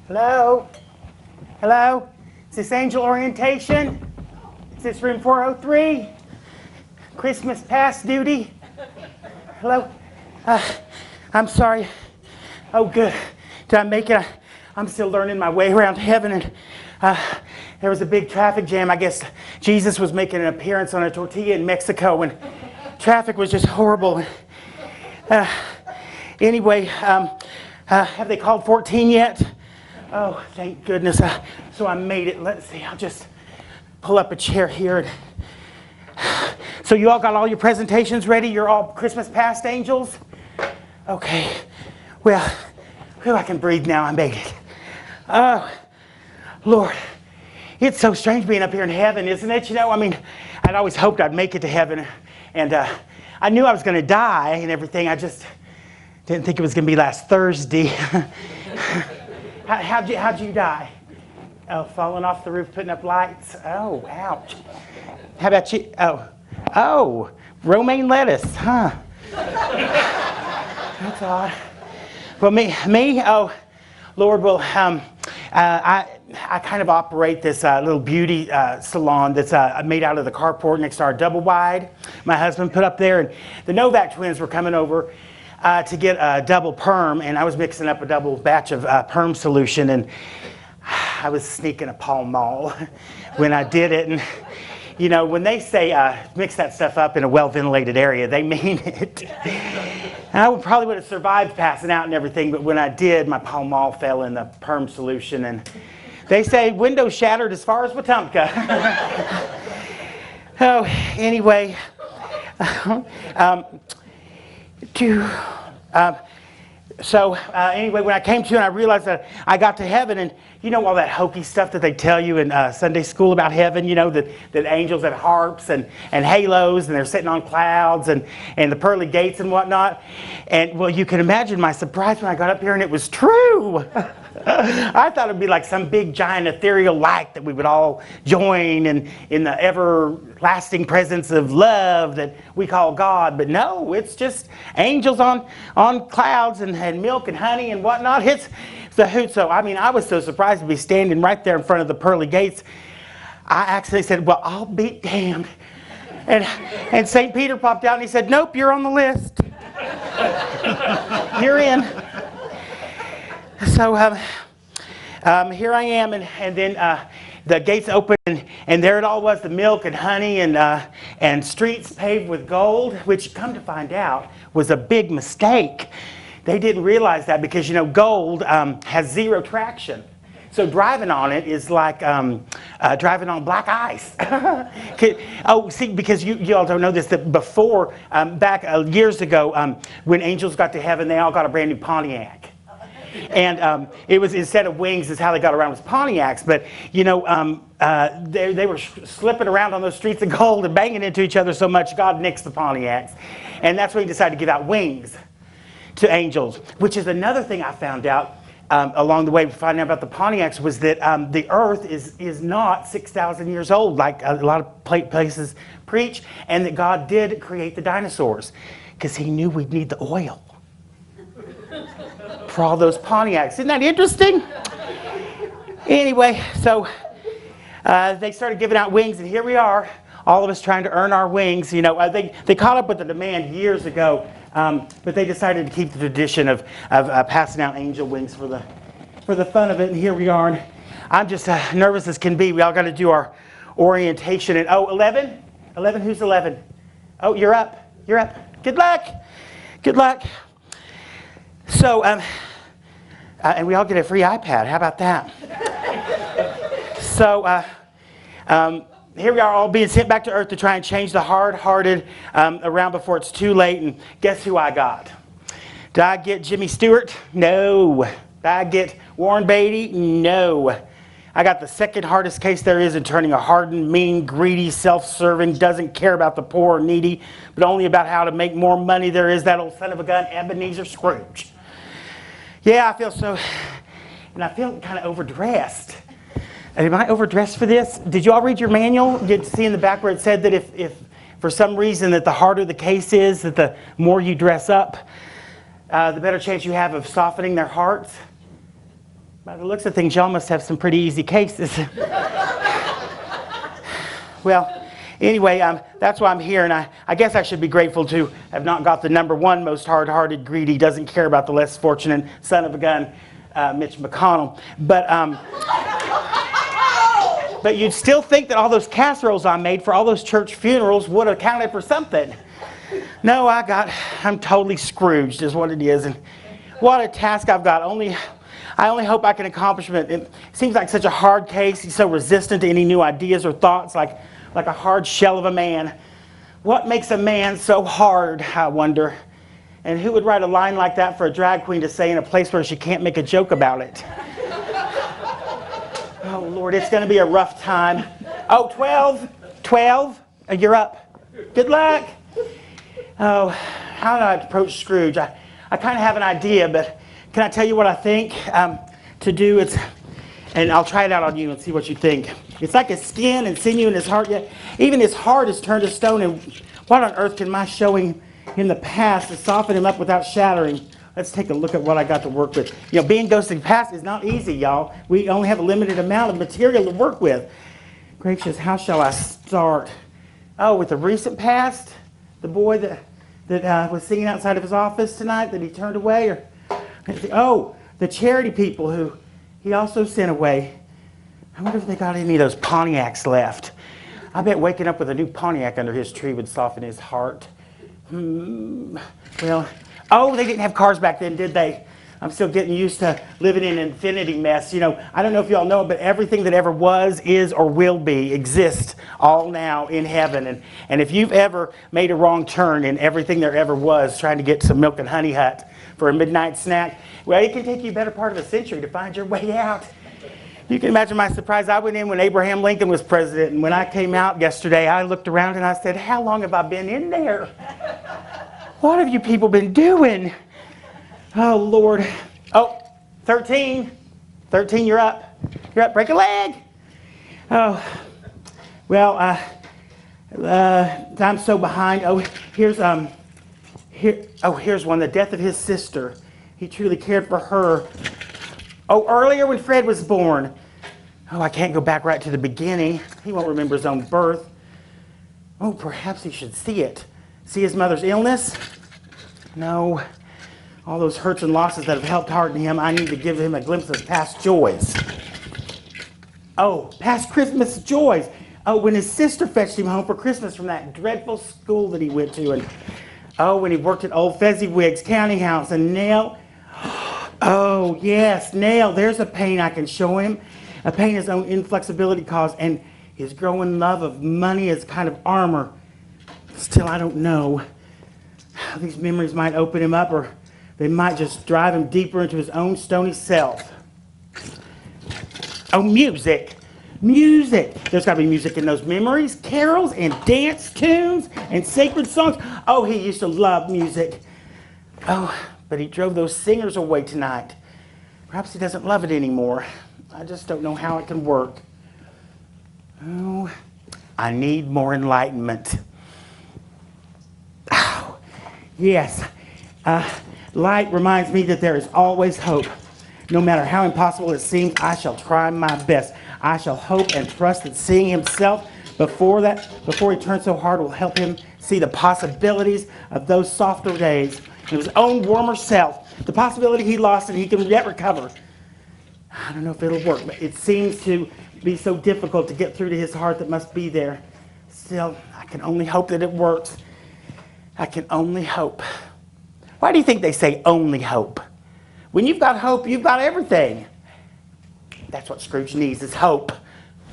Hello? Hello? Is this angel orientation? Is this room 403? Christmas past duty? Hello? I'm sorry. Oh, good. Did I make it? I'm still learning my way around heaven, and there was a big traffic jam. I guess Jesus was making an appearance on a tortilla in Mexico, and traffic was just horrible. Anyway, have they called 14 yet? Oh, thank goodness. So I made it. Let's see. I'll just pull up a chair here. So you all got all your presentations ready? You're all Christmas past angels? Okay. Well, I can breathe now. I made it. Oh, Lord. It's so strange being up here in heaven, isn't it? You know, I mean, I'd always hoped I'd make it to heaven. And I knew I was going to die and everything. I just didn't think it was going to be last Thursday. How'd you die? Oh, falling off the roof, putting up lights. Oh, ouch. How about you? Oh, romaine lettuce, huh? That's odd. Well, me. Oh, Lord, well, I kind of operate this little beauty salon that's made out of the carport next to our double wide. My husband put up there, and the Novak twins were coming over to get a double perm, and I was mixing up a double batch of perm solution, and I was sneaking a Pall Mall when I did it. And you know, when they say mix that stuff up in a well-ventilated area, they mean it. And I probably would have survived passing out and everything, but when I did, my Pall Mall fell in the perm solution, and they say windows shattered as far as Wetumpka. Oh, anyway. Anyway, when I came to and I realized that I got to heaven, and you know all that hokey stuff that they tell you in Sunday school about heaven, you know, that angels have harps and halos, and they're sitting on clouds, and the pearly gates and whatnot. And well, you can imagine my surprise when I got up here and it was true. I thought it would be like some big giant ethereal light that we would all join in the everlasting presence of love that we call God. But no, it's just angels on clouds and milk and honey and whatnot. It's the hoot. So, I mean, I was so surprised to be standing right there in front of the pearly gates. I actually said, well, I'll be damned. And St. Peter popped out and he said, nope, you're on the list. You're in. So here I am, and then the gates opened, and there it all was, the milk and honey and streets paved with gold, which, come to find out, was a big mistake. They didn't realize that because, you know, gold has zero traction. So driving on it is like driving on black ice. Oh, see, because you all don't know this, that before, back years ago, when angels got to heaven, they all got a brand new Pontiac. And it was, instead of wings, is how they got around with Pontiacs. But, you know, they were slipping around on those streets of gold and banging into each other so much, God nixed the Pontiacs. And that's when he decided to give out wings to angels, which is another thing I found out along the way, finding out about the Pontiacs, was that the earth is not 6,000 years old, like a lot of places preach, and that God did create the dinosaurs because he knew we'd need the oil for all those Pontiacs. Isn't that interesting? Anyway, so they started giving out wings, and here we are, all of us trying to earn our wings. You know, they caught up with the demand years ago, but they decided to keep the tradition of passing out angel wings for the fun of it, and here we are. And I'm just nervous as can be. We all got to do our orientation. And 11? 11, who's 11? Oh, you're up. You're up. Good luck. Good luck. So, and we all get a free iPad. How about that? So, here we are, all being sent back to earth to try and change the hard-hearted around before it's too late. And guess who I got? Did I get Jimmy Stewart? No. Did I get Warren Beatty? No. I got the second hardest case there is in turning a hardened, mean, greedy, self-serving, doesn't care about the poor or needy, but only about how to make more money there is that old son of a gun, Ebenezer Scrooge. Yeah, I feel so, and I feel kind of overdressed. Am I overdressed for this? Did you all read your manual? Did you see in the back where it said that if for some reason that the harder the case is, that the more you dress up, the better chance you have of softening their hearts? By the looks of things, y'all must have some pretty easy cases. Well, anyway, that's why I'm here, and I guess I should be grateful to have not got the number one most hard-hearted, greedy, doesn't care about the less fortunate son of a gun, Mitch McConnell. But you'd still think that all those casseroles I made for all those church funerals would have counted for something. No, I'm totally Scrooged is what it is, and what a task I've got. I only hope I can accomplish it. It seems like such a hard case. He's so resistant to any new ideas or thoughts, like a hard shell of a man. What makes a man so hard, I wonder? And who would write a line like that for a drag queen to say in a place where she can't make a joke about it? Oh, Lord, it's going to be a rough time. Oh, 12, you're up. Good luck. Oh, how do I approach Scrooge? I kind of have an idea, but can I tell you what I think to do? And I'll try it out on you and see what you think. It's like his skin and sinew and his heart. Yet even his heart is turned to stone. And what on earth can my showing in the past to soften him up without shattering? Let's take a look at what I got to work with. Being ghosted past is not easy, y'all. We only have a limited amount of material to work with. Gracious, how shall I start? Oh, with the recent past? The boy that was singing outside of his office tonight that he turned away? Oh, the charity people who he also sent away. I wonder if they got any of those Pontiacs left. I bet waking up with a new Pontiac under his tree would soften his heart. Well, oh, they didn't have cars back then, did they? I'm still getting used to living in an infinity mess. I don't know if y'all know it, but everything that ever was, is, or will be exists all now in heaven. And if you've ever made a wrong turn in everything there ever was, trying to get some Milk and Honey Hut for a midnight snack, well, it can take you a better part of a century to find your way out. You can imagine my surprise. I went in when Abraham Lincoln was president, and when I came out yesterday, I looked around and I said, how long have I been in there? What have you people been doing? Oh, Lord. Oh, 13. 13, you're up. You're up. Break a leg. Oh, well, I'm so behind. Oh, here's one. The death of his sister. He truly cared for her. Oh, earlier when Fred was born. Oh, I can't go back right to the beginning. He won't remember his own birth. Oh, perhaps he should see it. See his mother's illness? No. All those hurts and losses that have helped harden him, I need to give him a glimpse of past joys. Oh, past Christmas joys. Oh, when his sister fetched him home for Christmas from that dreadful school that he went to. And oh, when he worked at Old Fezziwig's counting house. And Nell. Oh, yes, Nell. There's a pain I can show him. A pain his own inflexibility caused. And his growing love of money as kind of armor. Still, I don't know. These memories might open him up, or they might just drive him deeper into his own stony self. Oh, music. Music. There's got to be music in those memories. Carols and dance tunes and sacred songs. Oh, he used to love music. Oh, but he drove those singers away tonight. Perhaps he doesn't love it anymore. I just don't know how it can work. Oh, I need more enlightenment. Oh, yes. Light reminds me that there is always hope. No matter how impossible it seems, I shall try my best. I shall hope and trust that seeing himself before he turns so hard will help him see the possibilities of those softer days, of his own warmer self, the possibility he lost and he can yet recover. I don't know if it'll work, but it seems to be so difficult to get through to his heart that must be there. Still, I can only hope that it works. I can only hope. Why do you think they say only hope? When you've got hope, you've got everything. That's what Scrooge needs, is hope.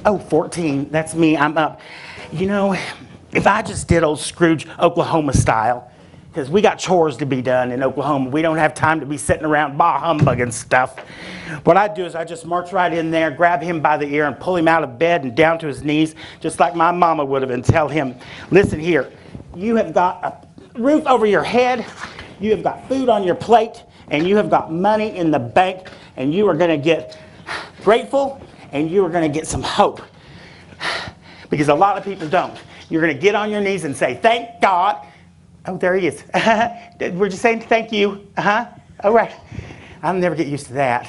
Oh, 14, that's me, I'm up. If I just did old Scrooge Oklahoma style, because we got chores to be done in Oklahoma. We don't have time to be sitting around bah humbug and stuff. What I'd do is I'd just march right in there, grab him by the ear and pull him out of bed and down to his knees, just like my mama would have, and tell him, listen here, you have got a roof over your head, you have got food on your plate, and you have got money in the bank, and you are going to get grateful, and you are going to get some hope. Because a lot of people don't. You're going to get on your knees and say, thank God. Oh, there he is. We're just saying thank you. All right. I'll never get used to that.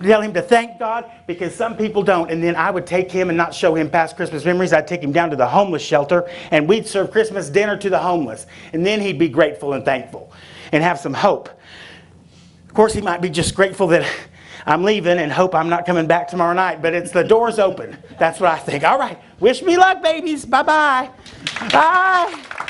tell him to thank God, because some people don't. And then I would take him and not show him past Christmas memories. I'd take him down to the homeless shelter, and we'd serve Christmas dinner to the homeless. And then he'd be grateful and thankful and have some hope. Of course, he might be just grateful that I'm leaving and hope I'm not coming back tomorrow night, but it's the door's open. That's what I think. All right, wish me luck, babies. Bye-bye. Bye.